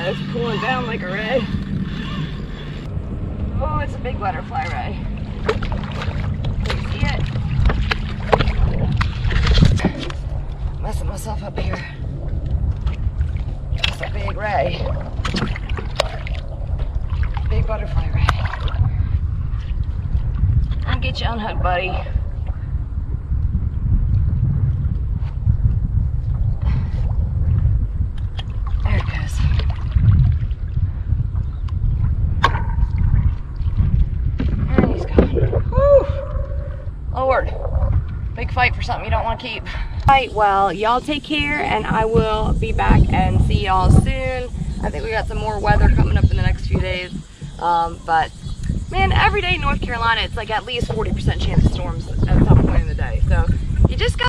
it's pulling down like a ray. Oh, it's a big butterfly ray. Can you see it? Messing myself up here. It's a big ray. Big butterfly ray. I'll get you unhooked, buddy. There it goes. And he's gone. Whew. Lord. Big fight for something you don't want to keep. Alright, well, y'all take care, and I will be back and see y'all soon. I think we got some more weather coming up in the next few days. But, man, every day in North Carolina, it's like at least 40% chance of storms at some point in the day. So, you just got